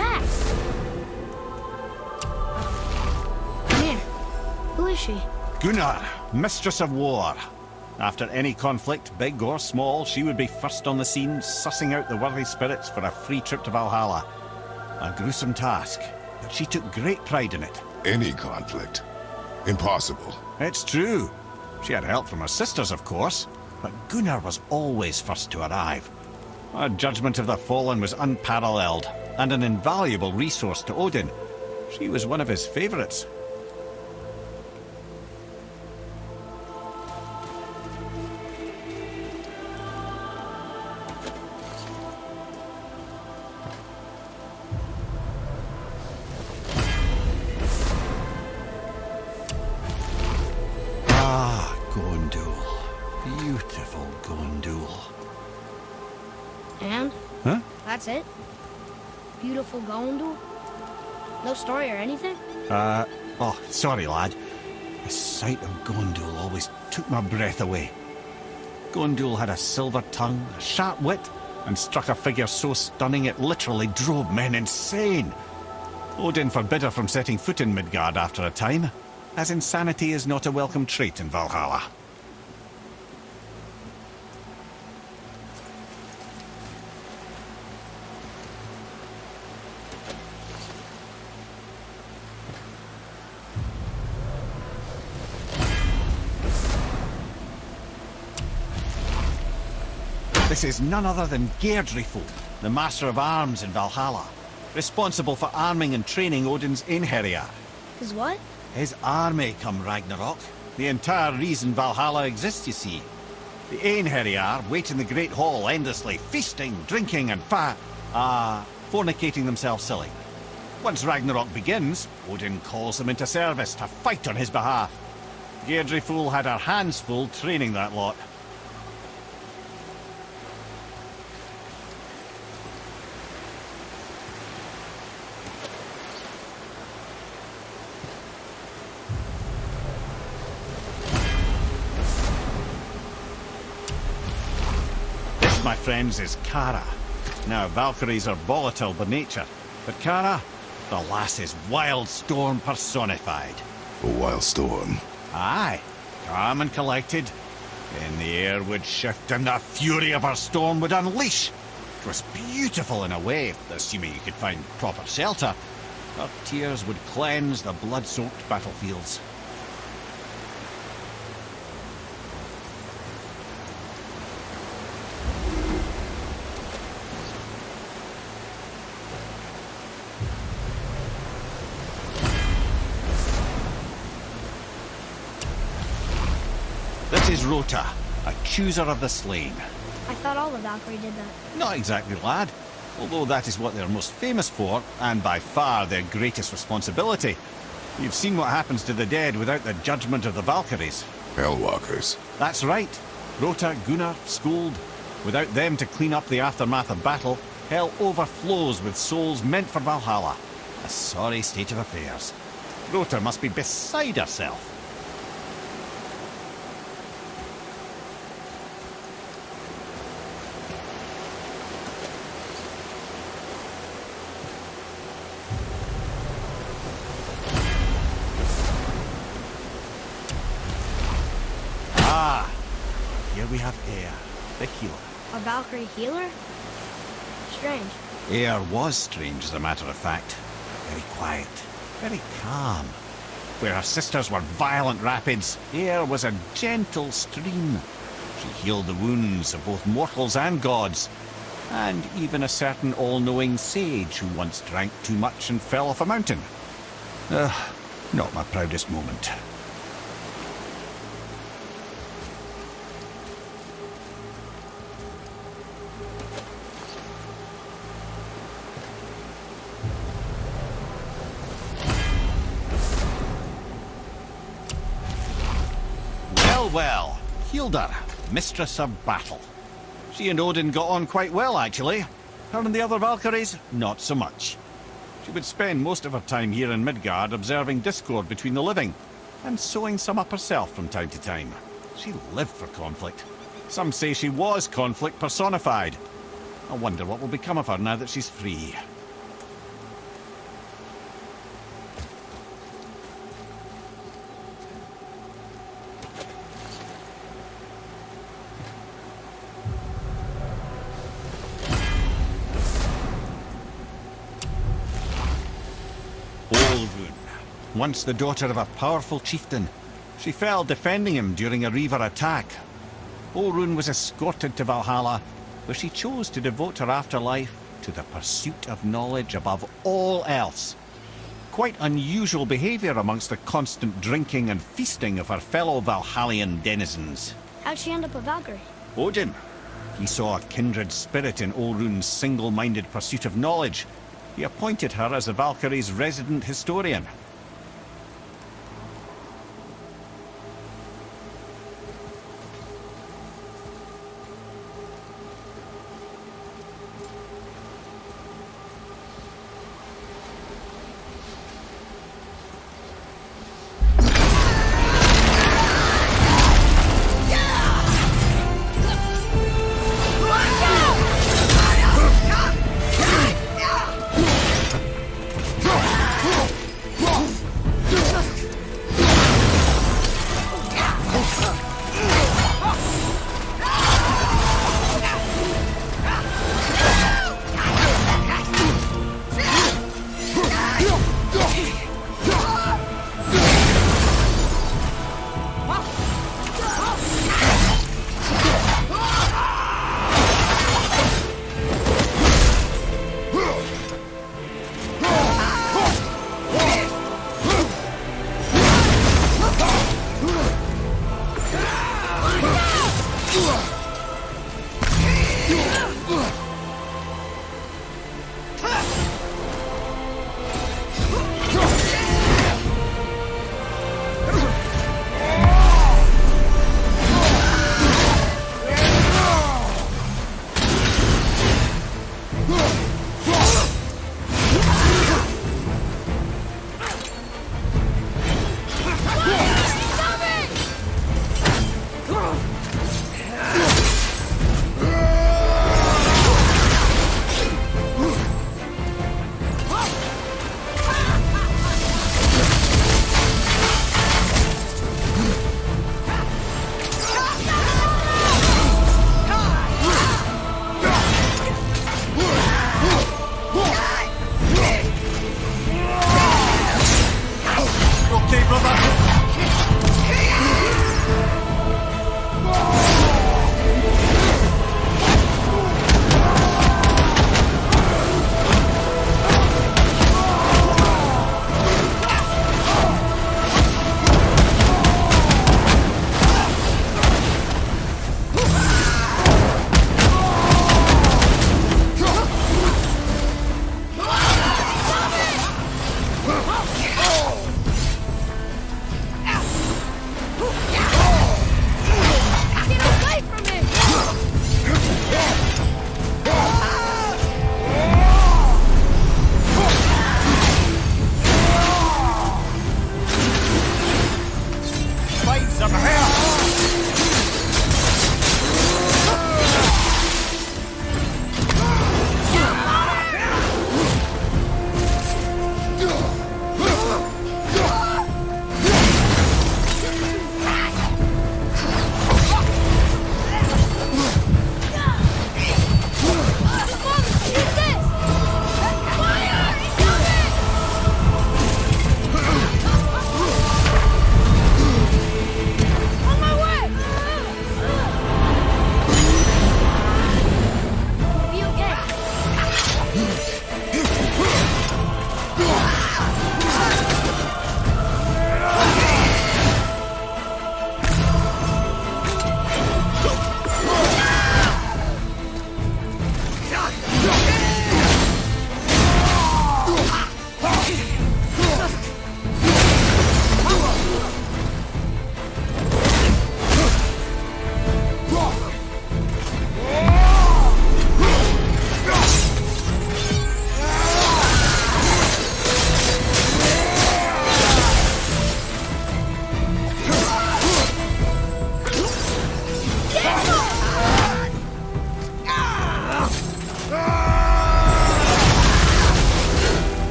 back. Come here. Who is she? Gunnar, Mistress of War. After any conflict, big or small, she would be first on the scene, sussing out the worthy spirits for a free trip to Valhalla. A gruesome task, but she took great pride in it. Any conflict? Impossible. It's true. She had help from her sisters, of course, but Gunnar was always first to arrive. Her judgment of the fallen was unparalleled, and an invaluable resource to Odin. She was one of his favourites. Ah, Gondul. Beautiful Gondul. And? Huh? That's it? Beautiful Gondul? No story or anything? Oh, sorry, lad. The sight of Gondul always took my breath away. Gondul had a silver tongue, a sharp wit, and struck a figure so stunning it literally drove men insane. Odin forbid her from setting foot in Midgard after a time, as insanity is not a welcome trait in Valhalla. This is none other than Geirdriful, the Master of Arms in Valhalla, responsible for arming and training Odin's Einherjar. Is what? His army come Ragnarok. The entire reason Valhalla exists, you see. The Einherjar wait in the Great Hall endlessly, feasting, drinking and fornicating themselves silly. Once Ragnarok begins, Odin calls them into service to fight on his behalf. Geirdriful had her hands full training that lot. My friends, is Kara. Now, Valkyries are volatile by nature, but Kara, the lass is wild storm personified. A wild storm. Aye, calm and collected. Then the air would shift and the fury of her storm would unleash. It was beautiful in a way, assuming you could find proper shelter. Her tears would cleanse the blood-soaked battlefields. This is Rota, a chooser of the slain. I thought all the Valkyrie did that. Not exactly, lad. Although that is what they're most famous for, and by far their greatest responsibility. You've seen what happens to the dead without the judgment of the Valkyries. Hellwalkers. That's right. Rota, Gunnar, Skuld. Without them to clean up the aftermath of battle, hell overflows with souls meant for Valhalla. A sorry state of affairs. Rota must be beside herself. Ah, here we have Eir, the healer. A Valkyrie healer? Strange. Eir was strange, as a matter of fact. Very quiet, very calm. Where her sisters were violent rapids, Eir was a gentle stream. She healed the wounds of both mortals and gods, and even a certain all-knowing sage who once drank too much and fell off a mountain. Not my proudest moment. Well, Hildr, Mistress of Battle. She and Odin got on quite well, actually. Her and the other Valkyries, not so much. She would spend most of her time here in Midgard observing discord between the living, and sewing some up herself from time to time. She lived for conflict. Some say she was conflict personified. I wonder what will become of her now that she's free. once the daughter of a powerful chieftain. She fell defending him during a Reaver attack. Orun was escorted to Valhalla, where she chose to devote her afterlife to the pursuit of knowledge above all else. Quite unusual behaviour amongst the constant drinking and feasting of her fellow Valhallian denizens. How'd she end up a Valkyrie? Odin. He saw a kindred spirit in Orun's single-minded pursuit of knowledge. He appointed her as the Valkyrie's resident historian.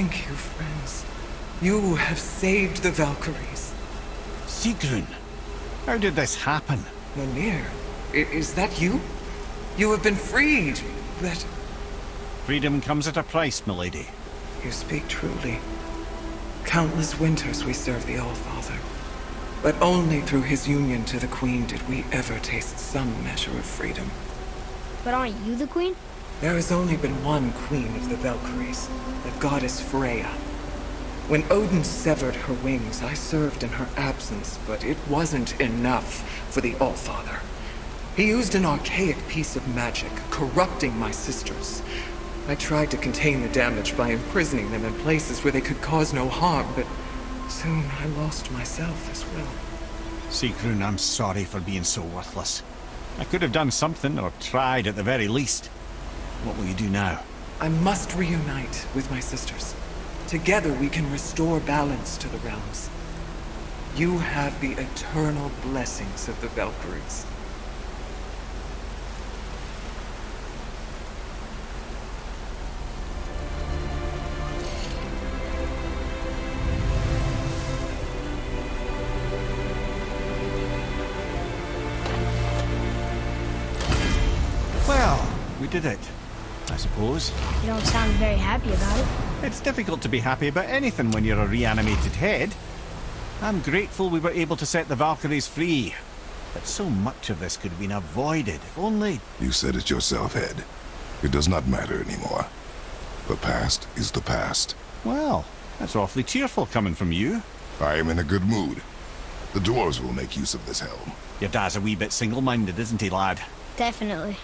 Thank you, friends. You have saved the Valkyries. Sigrun, how did this happen? Mimir, is that you? You have been freed, but... Freedom comes at a price, milady. You speak truly. Countless winters we served the All-Father. But only through his union to the Queen did we ever taste some measure of freedom. But aren't you the queen? There has only been one Queen of the Valkyries, the goddess Freya. When Odin severed her wings, I served in her absence, but it wasn't enough for the All-Father. He used an archaic piece of magic, corrupting my sisters. I tried to contain the damage by imprisoning them in places where they could cause no harm, but soon I lost myself as well. Sigrun, I'm sorry for being so worthless. I could have done something, or tried at the very least. What will you do now? I must reunite with my sisters. Together we can restore balance to the realms. You have the eternal blessings of the Valkyries. Well, we did it, I suppose. You don't sound very happy about it. It's difficult to be happy about anything when you're a reanimated head. I'm grateful we were able to set the Valkyries free. But so much of this could have been avoided, if only... You said it yourself, Head. It does not matter anymore. The past is the past. Well, that's awfully cheerful coming from you. I am in a good mood. The dwarves will make use of this helm. Your dad's a wee bit single-minded, isn't he, lad? Definitely.